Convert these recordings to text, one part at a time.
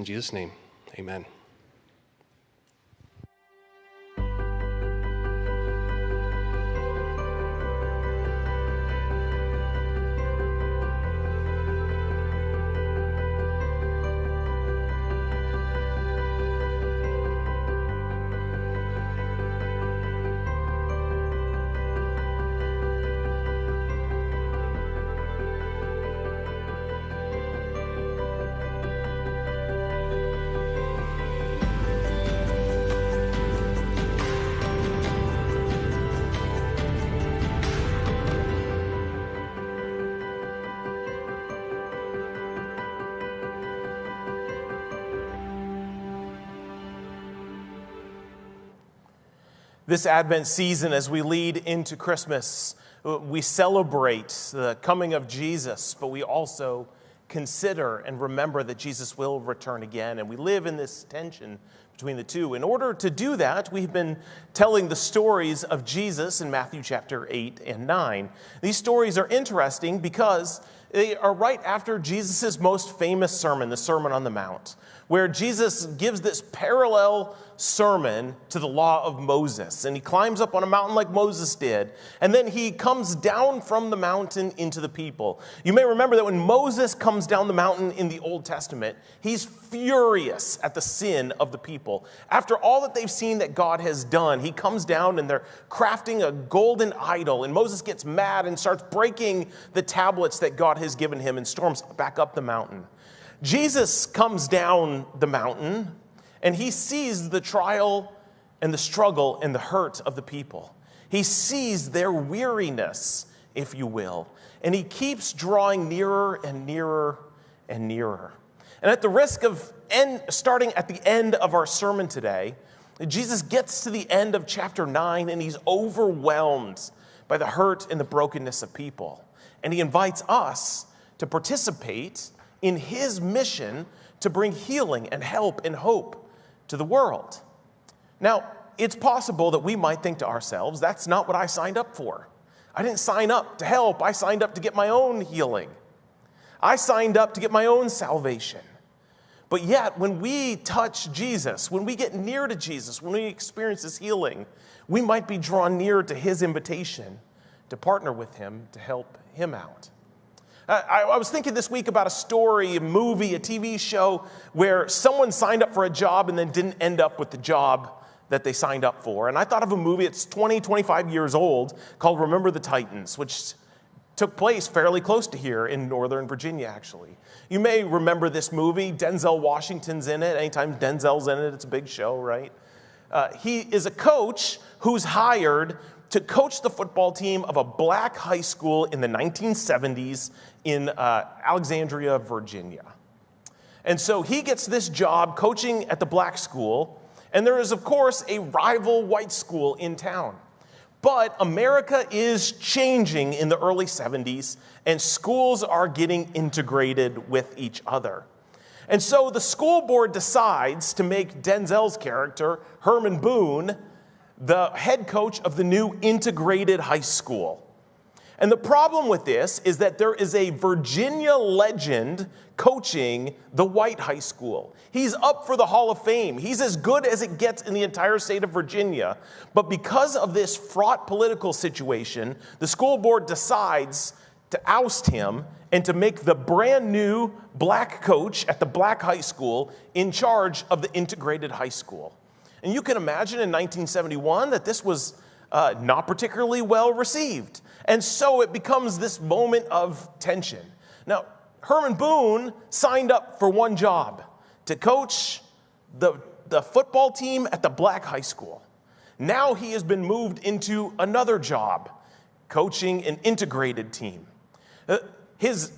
In Jesus' name, amen. This Advent season, as we lead into Christmas, we celebrate the coming of Jesus, but we also consider and remember that Jesus will return again. And we live in this tension between the two. In order to do that, we've been telling the stories of Jesus in Matthew chapter 8 and 9. These stories are interesting because they are right after Jesus' most famous sermon, the Sermon on the Mount, where Jesus gives this parallel sermon to the law of Moses. And he climbs up on a mountain like Moses did, and then he comes down from the mountain into the people. You may remember that when Moses comes down the mountain in the Old Testament, he's furious at the sin of the people. After all that they've seen that God has done, he comes down and they're crafting a golden idol, and Moses gets mad and starts breaking the tablets that God has given him and storms back up the mountain. Jesus comes down the mountain, and he sees the trial and the struggle and the hurt of the people. He sees their weariness, if you will, and he keeps drawing nearer and nearer and nearer. And at the risk of starting at the end of our sermon today, Jesus gets to the end of chapter 9, and he's overwhelmed by the hurt and the brokenness of people. And he invites us to participate in his mission to bring healing and help and hope to the world. Now, it's possible that we might think to ourselves, that's not what I signed up for. I didn't sign up to help. I signed up to get my own healing. I signed up to get my own salvation. But yet, when we touch Jesus, when we get near to Jesus, when we experience his healing, we might be drawn near to his invitation to partner with him to help him out. I was thinking this week about a story, a movie, a TV show where someone signed up for a job and then didn't end up with the job that they signed up for. And I thought of a movie, it's 25 years old, called Remember the Titans, which took place fairly close to here in Northern Virginia, actually. You may remember this movie. Denzel Washington's in it. Anytime Denzel's in it, it's a big show, right? He is a coach who's hired to coach the football team of a black high school in the 1970s in Alexandria, Virginia. And so he gets this job coaching at the black school, and there is, of course, a rival white school in town. But America is changing in the early 70s, and schools are getting integrated with each other. And so the school board decides to make Denzel's character, Herman Boone, the head coach of the new integrated high school. And the problem with this is that there is a Virginia legend coaching the white high school. He's up for the Hall of Fame. He's as good as it gets in the entire state of Virginia. But because of this fraught political situation, the school board decides to oust him and to make the brand new black coach at the black high school in charge of the integrated high school. And you can imagine in 1971 that this was not particularly well received. And so it becomes this moment of tension. Now, Herman Boone signed up for one job, to coach the football team at the black high school. Now he has been moved into another job, coaching an integrated team. His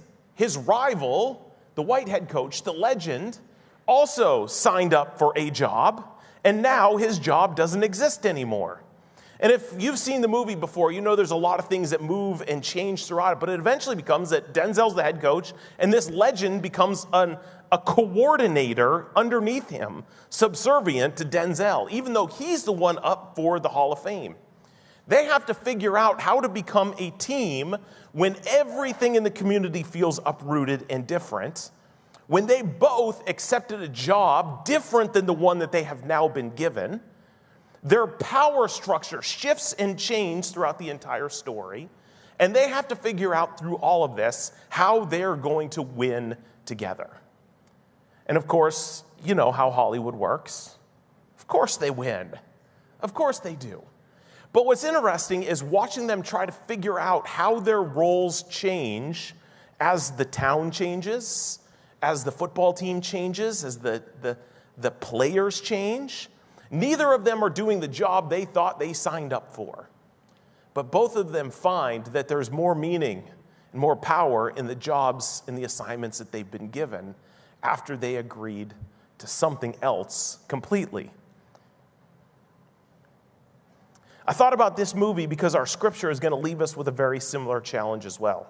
rival, the white head coach, the legend, also signed up for a job, and now his job doesn't exist anymore. And if you've seen the movie before, you know there's a lot of things that move and change throughout it, but it eventually becomes that Denzel's the head coach, and this legend becomes a coordinator underneath him, subservient to Denzel, even though he's the one up for the Hall of Fame. They have to figure out how to become a team when everything in the community feels uprooted and different, when they both accepted a job different than the one that they have now been given, their power structure shifts and changes throughout the entire story, and they have to figure out through all of this how they're going to win together. And of course, you know how Hollywood works. Of course they win. Of course they do. But what's interesting is watching them try to figure out how their roles change as the town changes, as the football team changes, as the players change. Neither of them are doing the job they thought they signed up for. But both of them find that there's more meaning and more power in the jobs and the assignments that they've been given after they agreed to something else completely. I thought about this movie because our scripture is going to leave us with a very similar challenge as well.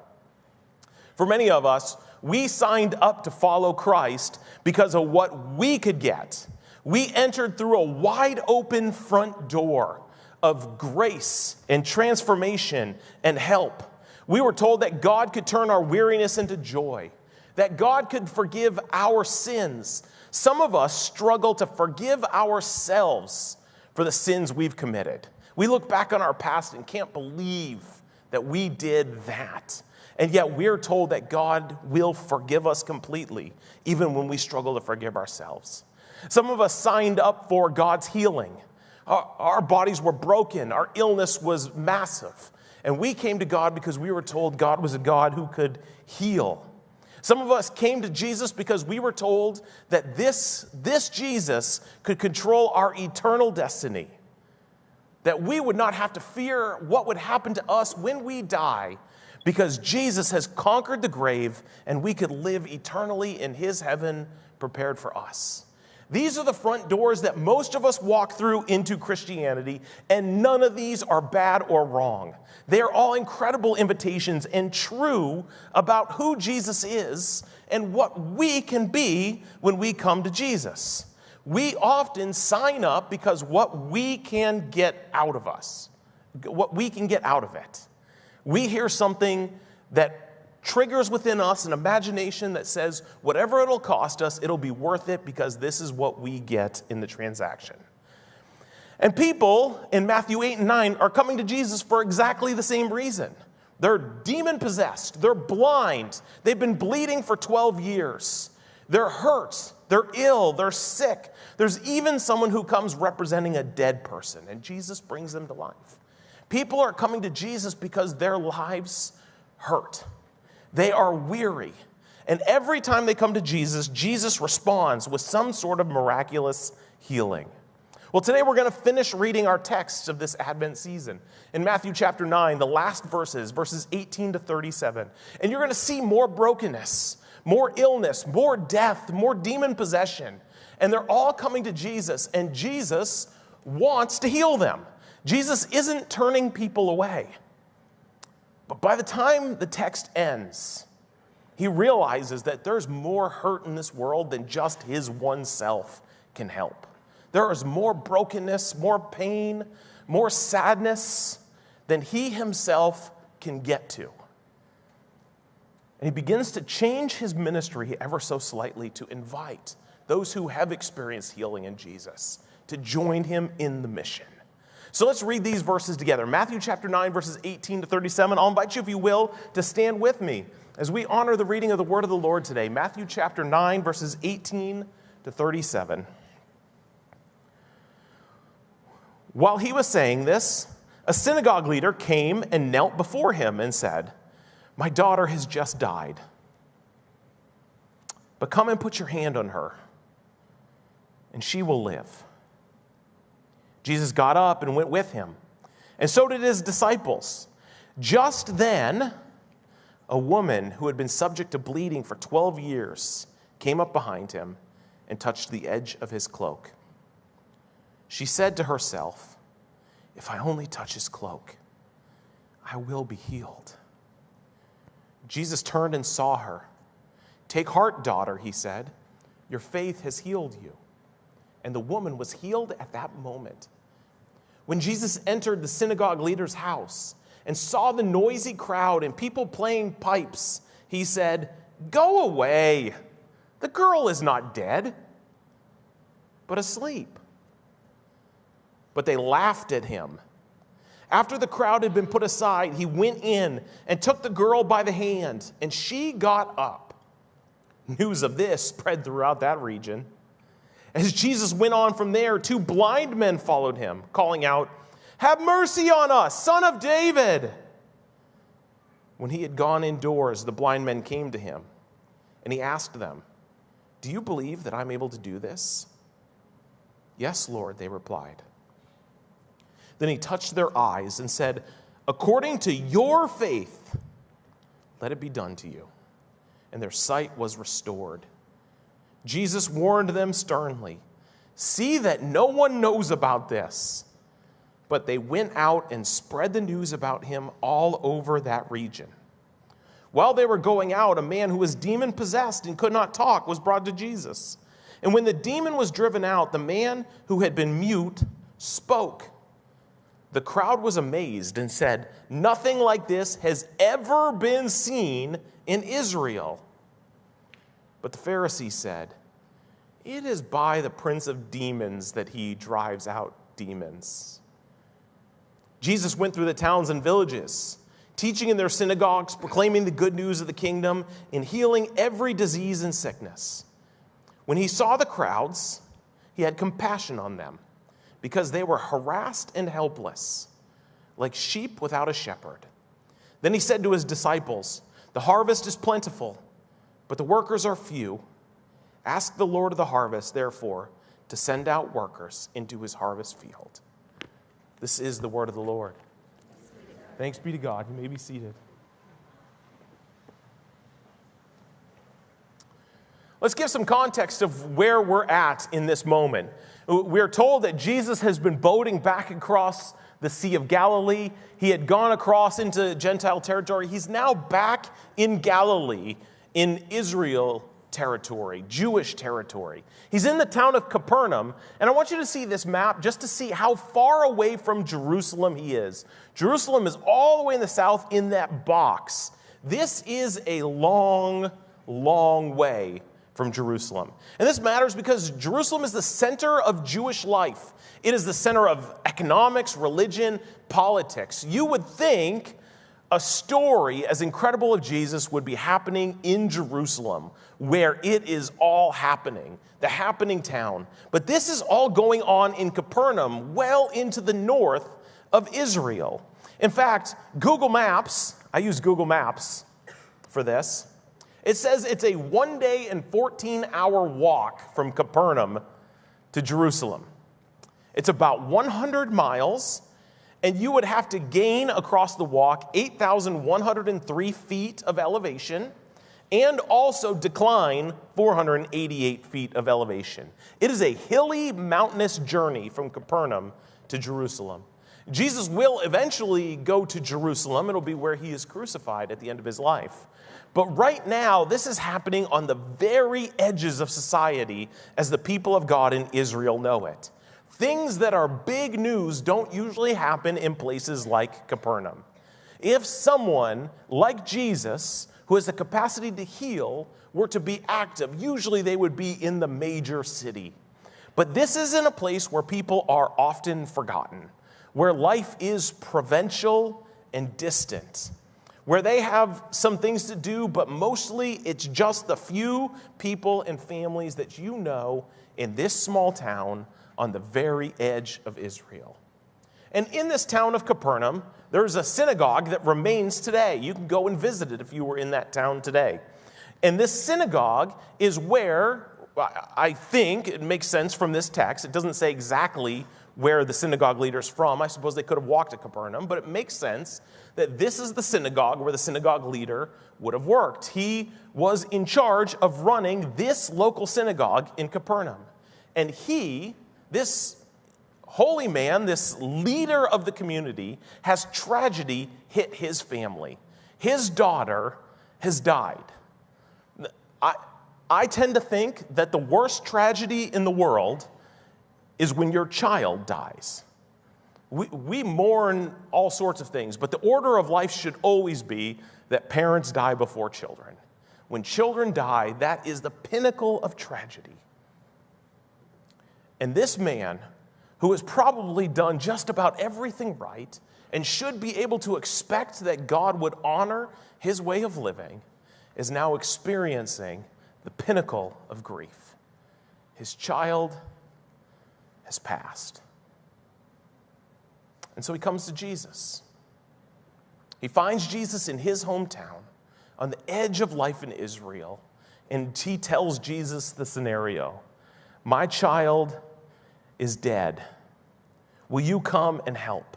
For many of us, we signed up to follow Christ because of what we could get. We entered through a wide open front door of grace and transformation and help. We were told that God could turn our weariness into joy, that God could forgive our sins. Some of us struggle to forgive ourselves for the sins we've committed. We look back on our past and can't believe that we did that. And yet we're told that God will forgive us completely, even when we struggle to forgive ourselves. Some of us signed up for God's healing. Our bodies were broken. Our illness was massive. And we came to God because we were told God was a God who could heal. Some of us came to Jesus because we were told that this Jesus could control our eternal destiny, that we would not have to fear what would happen to us when we die because Jesus has conquered the grave and we could live eternally in his heaven prepared for us. These are the front doors that most of us walk through into Christianity, and none of these are bad or wrong. They are all incredible invitations and true about who Jesus is and what we can be when we come to Jesus. We often sign up because what we can get out of us, what we can get out of it. We hear something that triggers within us an imagination that says, whatever it'll cost us, it'll be worth it because this is what we get in the transaction. And people in Matthew 8 and 9 are coming to Jesus for exactly the same reason. They're demon-possessed. They're blind. They've been bleeding for 12 years. They're hurt. They're ill. They're sick. There's even someone who comes representing a dead person, and Jesus brings them to life. People are coming to Jesus because their lives hurt. They are weary. And every time they come to Jesus, Jesus responds with some sort of miraculous healing. Well, today we're going to finish reading our texts of this Advent season. In Matthew chapter 9, the last verses 18 to 37. And you're going to see more brokenness, more illness, more death, more demon possession. And they're all coming to Jesus, and Jesus wants to heal them. Jesus isn't turning people away. But by the time the text ends, he realizes that there's more hurt in this world than just his one self can help. There is more brokenness, more pain, more sadness than he himself can get to. And he begins to change his ministry ever so slightly to invite those who have experienced healing in Jesus to join him in the mission. So let's read these verses together. Matthew chapter 9, verses 18 to 37. I'll invite you, if you will, to stand with me as we honor the reading of the word of the Lord today. Matthew chapter 9, verses 18 to 37. While he was saying this, a synagogue leader came and knelt before him and said, "My daughter has just died, but come and put your hand on her, and she will live." Jesus got up and went with him, and so did his disciples. Just then, a woman who had been subject to bleeding for 12 years came up behind him and touched the edge of his cloak. She said to herself, "If I only touch his cloak, I will be healed." Jesus turned and saw her. "Take heart, daughter," he said. "Your faith has healed you." And the woman was healed at that moment. When Jesus entered the synagogue leader's house and saw the noisy crowd and people playing pipes, he said, "Go away. The girl is not dead, but asleep." But they laughed at him. After the crowd had been put aside, he went in and took the girl by the hand, and she got up. News of this spread throughout that region. As Jesus went on from there, 2 blind men followed him, calling out, "Have mercy on us, Son of David!" When he had gone indoors, the blind men came to him, and he asked them, "Do you believe that I'm able to do this?" "Yes, Lord," they replied. Then he touched their eyes and said, "According to your faith, let it be done to you." And their sight was restored. Jesus warned them sternly, "See that no one knows about this." But they went out and spread the news about him all over that region. While they were going out, a man who was demon-possessed and could not talk was brought to Jesus. And when the demon was driven out, the man who had been mute spoke. The crowd was amazed and said, "Nothing like this has ever been seen in Israel." But the Pharisees said, "It is by the prince of demons that he drives out demons." Jesus went through the towns and villages, teaching in their synagogues, proclaiming the good news of the kingdom, and healing every disease and sickness. When he saw the crowds, he had compassion on them, because they were harassed and helpless, like sheep without a shepherd. Then he said to his disciples, "The harvest is plentiful, but the workers are few. Ask the Lord of the harvest, therefore, to send out workers into his harvest field." This is the word of the Lord. Thanks be to God. You may be seated. Let's give some context of where we're at in this moment. We're told that Jesus has been boating back across the Sea of Galilee. He had gone across into Gentile territory. He's now back in Galilee, in Israel territory, Jewish territory. He's in the town of Capernaum, and I want you to see this map just to see how far away from Jerusalem he is. Jerusalem is all the way in the south in that box. This is a long, long way from Jerusalem. And this matters because Jerusalem is the center of Jewish life. It is the center of economics, religion, politics. You would think a story as incredible of Jesus would be happening in Jerusalem, where it is all happening, the happening town. But this is all going on in Capernaum, well into the north of Israel. In fact, Google Maps, I use Google Maps for this. It says it's a 1 day and 14-hour walk from Capernaum to Jerusalem. It's about 100 miles, and you would have to gain across the walk 8,103 feet of elevation and also decline 488 feet of elevation. It is a hilly, mountainous journey from Capernaum to Jerusalem. Jesus will eventually go to Jerusalem. It'll be where he is crucified at the end of his life. But right now, this is happening on the very edges of society as the people of God in Israel know it. Things that are big news don't usually happen in places like Capernaum. If someone like Jesus, who has the capacity to heal, were to be active, usually they would be in the major city. But this is in a place where people are often forgotten, where life is provincial and distant, where they have some things to do, but mostly it's just the few people and families that you know in this small town on the very edge of Israel. And in this town of Capernaum, there's a synagogue that remains today. You can go and visit it if you were in that town today. And this synagogue is where, I think it makes sense from this text, it doesn't say exactly where the synagogue leader's from. I suppose they could have walked to Capernaum, but it makes sense that this is the synagogue where the synagogue leader would have worked. He was in charge of running this local synagogue in Capernaum. And he, this holy man, this leader of the community, has tragedy hit his family. His daughter has died. I tend to think that the worst tragedy in the world is when your child dies. We mourn all sorts of things, but the order of life should always be that parents die before children. When children die, that is the pinnacle of tragedy. And this man, who has probably done just about everything right and should be able to expect that God would honor his way of living, is now experiencing the pinnacle of grief. His child has passed. And so he comes to Jesus. He finds Jesus in his hometown, on the edge of life in Israel, and he tells Jesus the scenario. My child is dead. Will you come and help?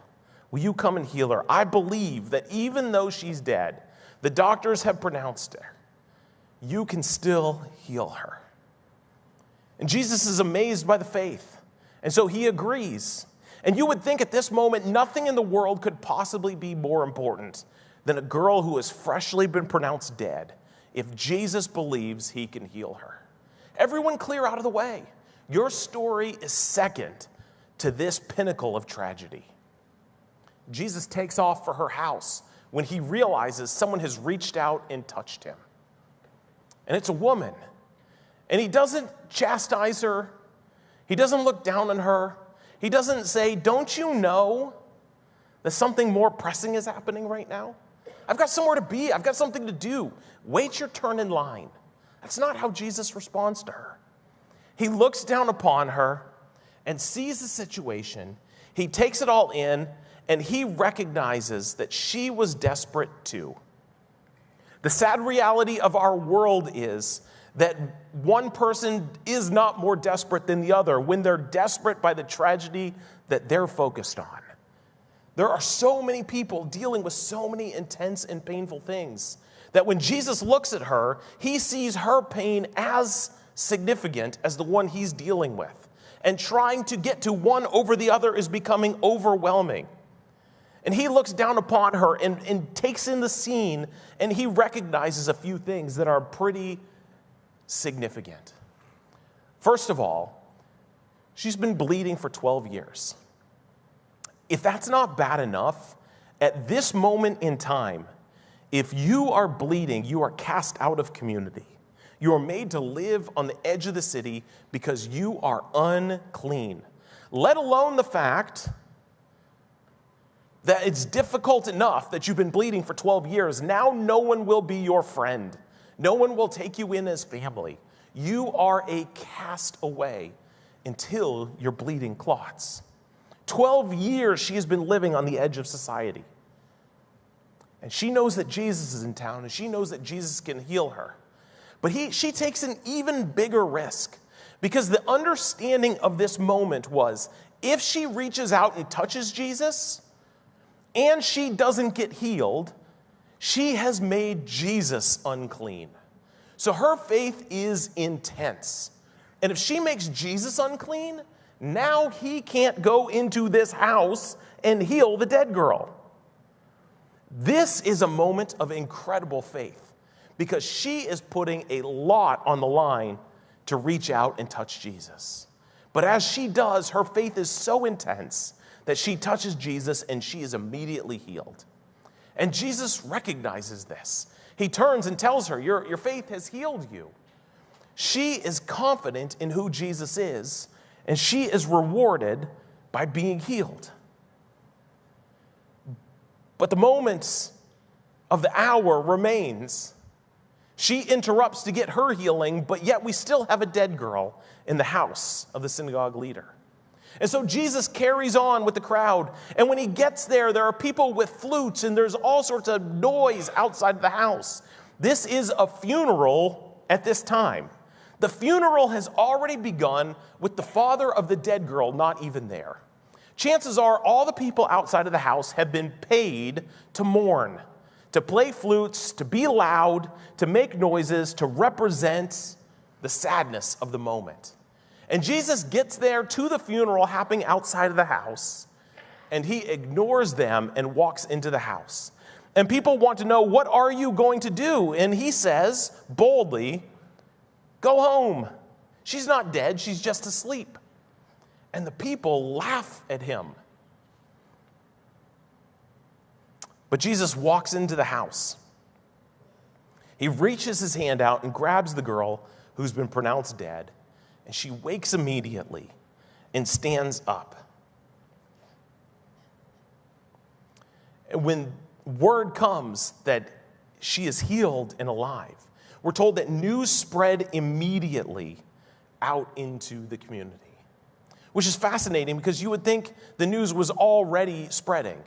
Will you come and heal her? I believe that even though she's dead, the doctors have pronounced her, you can still heal her. And Jesus is amazed by the faith, and so he agrees. And you would think at this moment, nothing in the world could possibly be more important than a girl who has freshly been pronounced dead if Jesus believes he can heal her. Everyone clear out of the way. Your story is second to this pinnacle of tragedy. Jesus takes off for her house when he realizes someone has reached out and touched him. And it's a woman. And he doesn't chastise her. He doesn't look down on her. He doesn't say, don't you know that something more pressing is happening right now? I've got somewhere to be. I've got something to do. Wait your turn in line. That's not how Jesus responds to her. He looks down upon her and sees the situation. He takes it all in, and he recognizes that she was desperate too. The sad reality of our world is that one person is not more desperate than the other when they're desperate by the tragedy that they're focused on. There are so many people dealing with so many intense and painful things that when Jesus looks at her, he sees her pain as significant as the one he's dealing with. And trying to get to one over the other is becoming overwhelming. And he looks down upon her and takes in the scene, and he recognizes a few things that are pretty significant. First of all, she's been bleeding for 12 years. If that's not bad enough, at this moment in time, if you are bleeding, you are cast out of community. You are made to live on the edge of the city because you are unclean. Let alone the fact that it's difficult enough that you've been bleeding for 12 years. Now no one will be your friend. No one will take you in as family. You are a castaway until your bleeding clots. 12 years she has been living on the edge of society. And she knows that Jesus is in town, and she knows that Jesus can heal her. But she takes an even bigger risk, because the understanding of this moment was, if she reaches out and touches Jesus, and she doesn't get healed, she has made Jesus unclean. So her faith is intense. And if she makes Jesus unclean, now he can't go into this house and heal the dead girl. This is a moment of incredible faith, because she is putting a lot on the line to reach out and touch Jesus. But as she does, her faith is so intense that she touches Jesus and she is immediately healed. And Jesus recognizes this. He turns and tells her, your faith has healed you. She is confident in who Jesus is, and she is rewarded by being healed. But the moments of the hour remains. She interrupts to get her healing, but yet we still have a dead girl in the house of the synagogue leader. And so Jesus carries on with the crowd. And when he gets there, there are people with flutes and there's all sorts of noise outside the house. This is a funeral at this time. The funeral has already begun with the father of the dead girl not even there. Chances are all the people outside of the house have been paid to mourn, to play flutes, to be loud, to make noises, to represent the sadness of the moment. And Jesus gets there to the funeral happening outside of the house, and he ignores them and walks into the house. And people want to know, what are you going to do? And he says boldly, go home. She's not dead, she's just asleep. And the people laugh at him. But Jesus walks into the house. He reaches his hand out and grabs the girl who's been pronounced dead, and she wakes immediately and stands up. And when word comes that she is healed and alive, we're told that news spread immediately out into the community, which is fascinating because you would think the news was already spreading.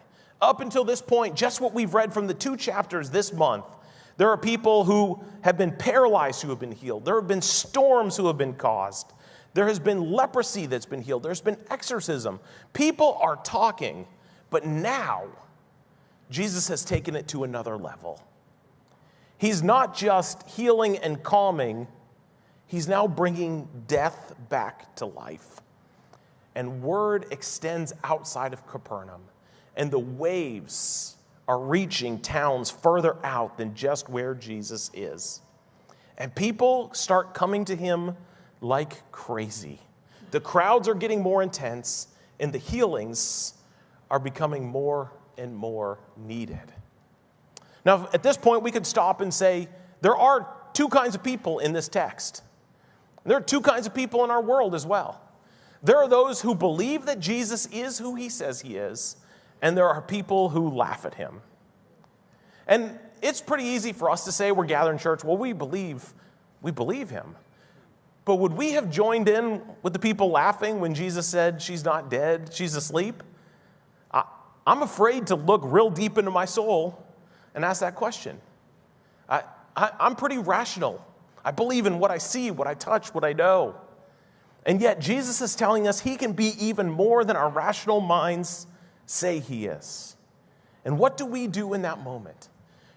Up until this point, just what we've read from the 2 chapters this month, there are people who have been paralyzed who have been healed. There have been storms who have been caused. There has been leprosy that's been healed. There's been exorcism. People are talking, but now Jesus has taken it to another level. He's not just healing and calming, he's now bringing death back to life. And word extends outside of Capernaum, and the waves are reaching towns further out than just where Jesus is. And people start coming to him like crazy. The crowds are getting more intense, and the healings are becoming more and more needed. Now, at this point, we could stop and say, there are 2 kinds of people in this text. There are 2 kinds of people in our world as well. There are those who believe that Jesus is who he says he is, and there are people who laugh at him. And it's pretty easy for us to say we're gathered in church, well, we believe him. But would we have joined in with the people laughing when Jesus said she's not dead, she's asleep? I'm afraid to look real deep into my soul and ask that question. I'm pretty rational. I believe in what I see, what I touch, what I know. And yet Jesus is telling us he can be even more than our rational minds say he is. And what do we do in that moment?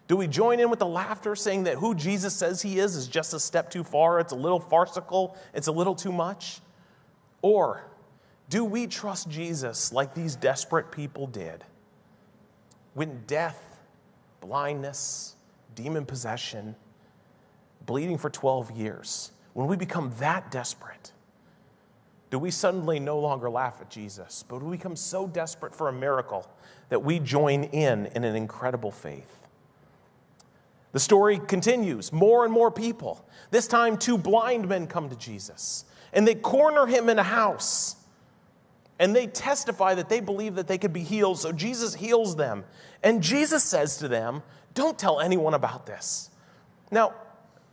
Do we join in with the laughter, saying that who Jesus says he is just a step too far, it's a little farcical, it's a little too much? Or do we trust Jesus like these desperate people did? When death, blindness, demon possession, bleeding for 12 years, when we become that desperate, do we suddenly no longer laugh at Jesus, but do we become so desperate for a miracle that we join in an incredible faith? The story continues. More and more people. This time, 2 blind men come to Jesus, and they corner him in a house, and they testify that they believe that they could be healed, so Jesus heals them. And Jesus says to them, don't tell anyone about this. Now,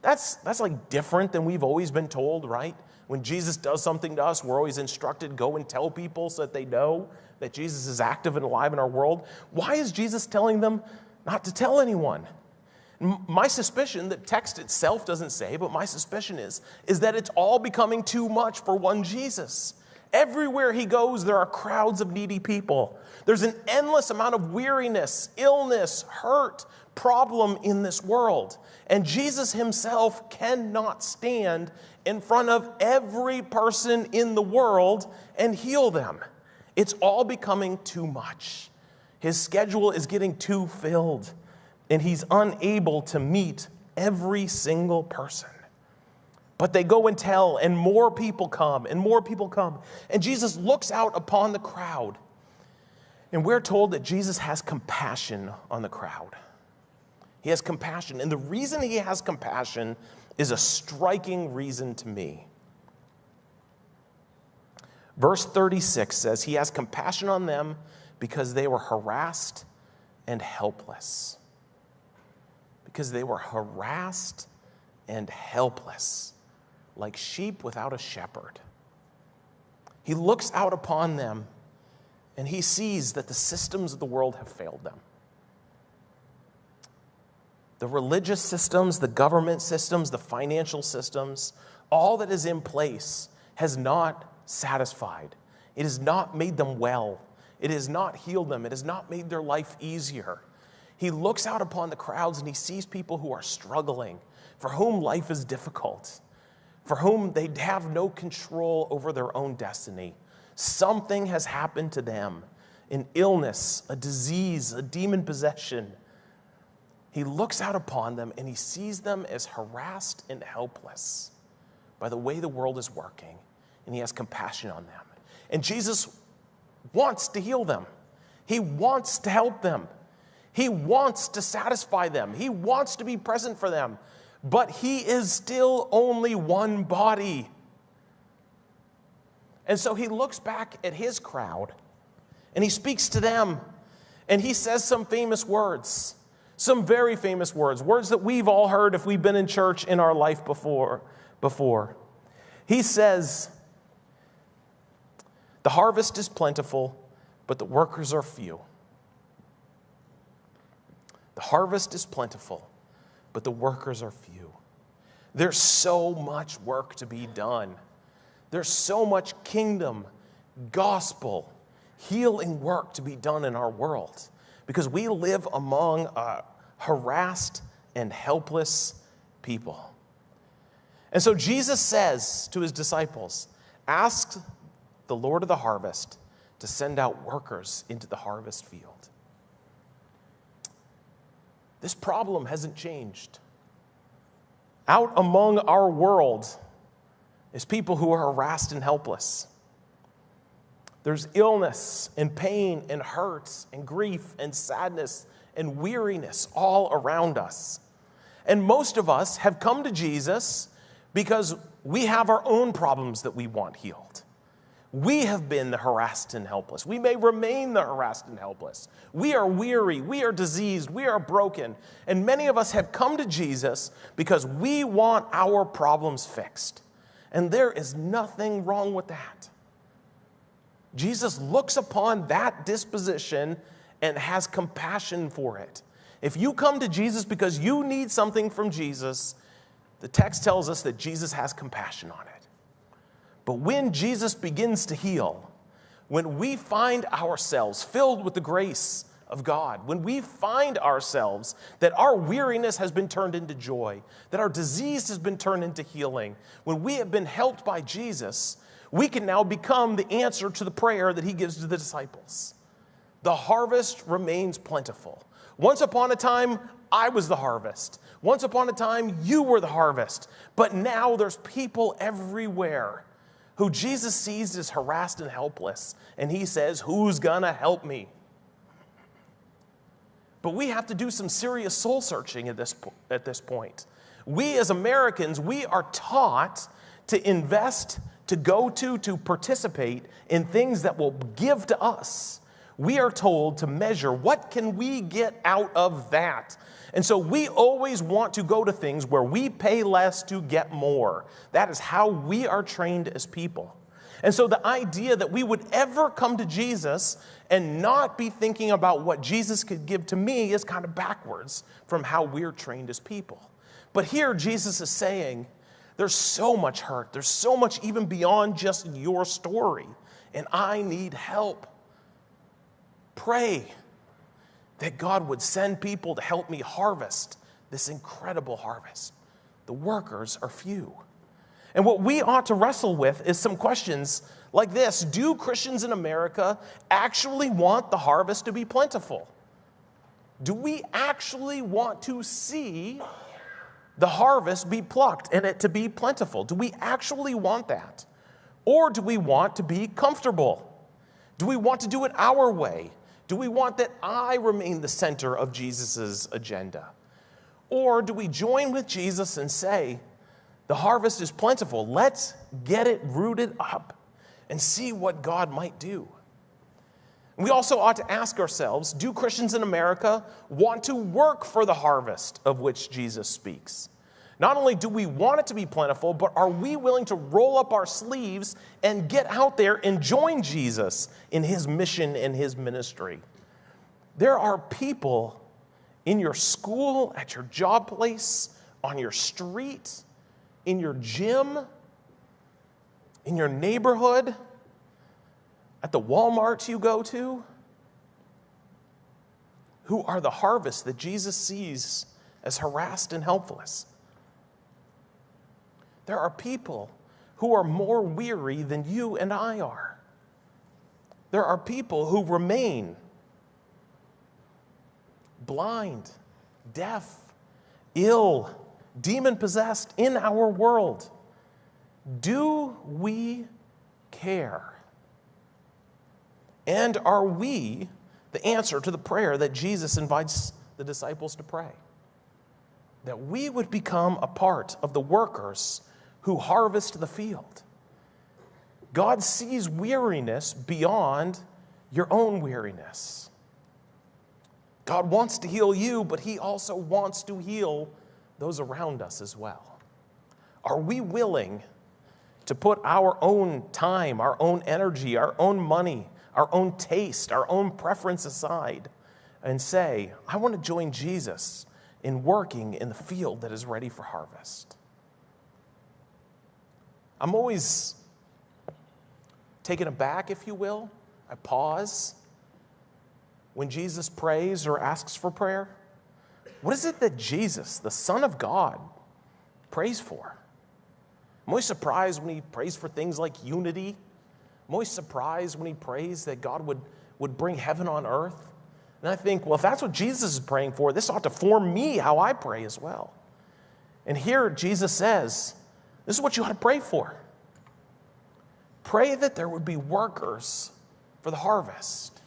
that's like different than we've always been told, right? When Jesus does something to us, we're always instructed, go and tell people so that they know that Jesus is active and alive in our world. Why is Jesus telling them not to tell anyone? My suspicion, the text itself doesn't say, but my suspicion is that it's all becoming too much for one Jesus. Everywhere he goes, there are crowds of needy people. There's an endless amount of weariness, illness, hurt, problem in this world. And Jesus himself cannot stand in front of every person in the world and heal them. It's all becoming too much. His schedule is getting too filled, and he's unable to meet every single person. But they go and tell, and more people come, and more people come. And Jesus looks out upon the crowd, and we're told that Jesus has compassion on the crowd. He has compassion, and the reason he has compassion is a striking reason to me. Verse 36 says, he has compassion on them because they were harassed and helpless. Because they were harassed and helpless, like sheep without a shepherd. He looks out upon them, and he sees that the systems of the world have failed them. The religious systems, the government systems, the financial systems, all that is in place has not satisfied. It has not made them well. It has not healed them. It has not made their life easier. He looks out upon the crowds and he sees people who are struggling, for whom life is difficult, for whom they have no control over their own destiny. Something has happened to them, an illness, a disease, a demon possession. He looks out upon them and he sees them as harassed and helpless by the way the world is working, and he has compassion on them. And Jesus wants to heal them. He wants to help them. He wants to satisfy them. He wants to be present for them. But he is still only one body. And so he looks back at his crowd and he speaks to them and he says some famous words, some very famous words, words that we've all heard if we've been in church in our life before. He says, "The harvest is plentiful, but the workers are few." The harvest is plentiful, but the workers are few. There's so much work to be done. There's so much kingdom, gospel, healing work to be done in our world because we live among a harassed and helpless people. And so Jesus says to his disciples, ask the Lord of the harvest to send out workers into the harvest field. This problem hasn't changed. Out among our world is people who are harassed and helpless. There's illness and pain and hurt and grief and sadness and weariness all around us. And most of us have come to Jesus because we have our own problems that we want healed. We have been the harassed and helpless. We may remain the harassed and helpless. We are weary. We are diseased. We are broken. And many of us have come to Jesus because we want our problems fixed. And there is nothing wrong with that. Jesus looks upon that disposition and has compassion for it. If you come to Jesus because you need something from Jesus, the text tells us that Jesus has compassion on it. But when Jesus begins to heal, when we find ourselves filled with the grace of God, when we find ourselves that our weariness has been turned into joy, that our disease has been turned into healing, when we have been helped by Jesus, we can now become the answer to the prayer that he gives to the disciples. The harvest remains plentiful. Once upon a time, I was the harvest. Once upon a time, you were the harvest. But now there's people everywhere who Jesus sees as harassed and helpless. And he says, who's gonna help me? But we have to do some serious soul searching at this point. We as Americans, we are taught to invest, to go to participate in things that will give to us. We are told to measure what can we get out of that. And so we always want to go to things where we pay less to get more. That is how we are trained as people. And so the idea that we would ever come to Jesus and not be thinking about what Jesus could give to me is kind of backwards from how we're trained as people. But here Jesus is saying, there's so much hurt. There's so much even beyond just your story. And I need help. Pray that God would send people to help me harvest this incredible harvest. The workers are few. And what we ought to wrestle with is some questions like this. Do Christians in America actually want the harvest to be plentiful? Do we actually want to see the harvest be plucked and it to be plentiful? Do we actually want that? Or do we want to be comfortable? Do we want to do it our way? Do we want that I remain the center of Jesus' agenda? Or do we join with Jesus and say, the harvest is plentiful. Let's get it rooted up and see what God might do. We also ought to ask ourselves, do Christians in America want to work for the harvest of which Jesus speaks? Not only do we want it to be plentiful, but are we willing to roll up our sleeves and get out there and join Jesus in his mission and his ministry? There are people in your school, at your job place, on your street, in your gym, in your neighborhood, at the Walmart you go to, who are the harvest that Jesus sees as harassed and helpless. There are people who are more weary than you and I are. There are people who remain blind, deaf, ill, demon-possessed in our world. Do we care? And are we the answer to the prayer that Jesus invites the disciples to pray. That we would become a part of the workers who harvest the field. God sees weariness beyond your own weariness. God wants to heal you, but he also wants to heal those around us as well. Are we willing to put our own time, our own energy, our own money, our own taste, our own preference aside and say, I want to join Jesus in working in the field that is ready for harvest? I'm always taken aback, if you will. I pause when Jesus prays or asks for prayer. What is it that Jesus, the Son of God, prays for? I'm always surprised when he prays for things like unity. I'm always surprised when he prays that God would bring heaven on earth. And I think, well, if that's what Jesus is praying for, this ought to form me how I pray as well. And here Jesus says, this is what you ought to pray for. Pray that there would be workers for the harvest.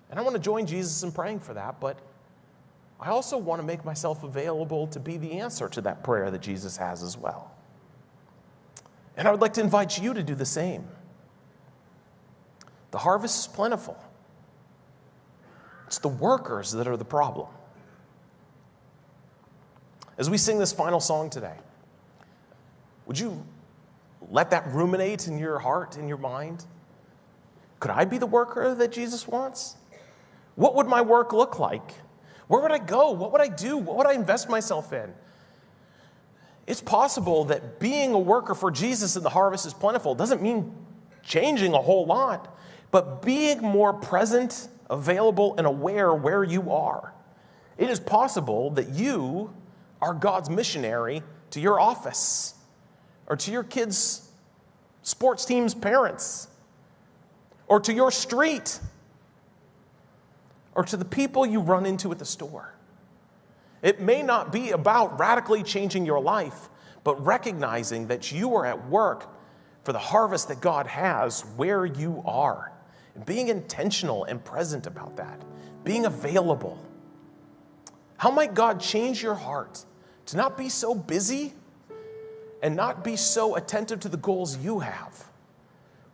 And I want to join Jesus in praying for that, but I also want to make myself available to be the answer to that prayer that Jesus has as well. And I would like to invite you to do the same. The harvest is plentiful. It's the workers that are the problem. As we sing this final song today, would you let that ruminate in your heart, in your mind? Could I be the worker that Jesus wants? What would my work look like? Where would I go? What would I do? What would I invest myself in? It's possible that being a worker for Jesus in the harvest is plentiful doesn't mean changing a whole lot, but being more present, available, and aware where you are. It is possible that you are God's missionary to your office or to your kids' sports team's parents or to your street or to the people you run into at the store. It may not be about radically changing your life, but recognizing that you are at work for the harvest that God has where you are. And being intentional and present about that. Being available. How might God change your heart to not be so busy and not be so attentive to the goals you have,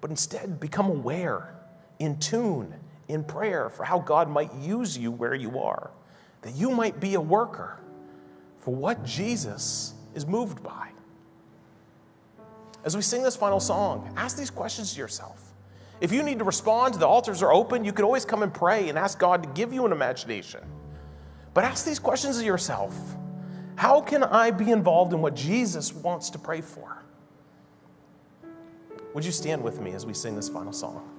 but instead become aware, in tune, in prayer for how God might use you where you are, that you might be a worker for what Jesus is moved by. As we sing this final song, ask these questions to yourself. If you need to respond, the altars are open. You can always come and pray and ask God to give you an imagination. But ask these questions of yourself. How can I be involved in what Jesus wants to pray for? Would you stand with me as we sing this final song?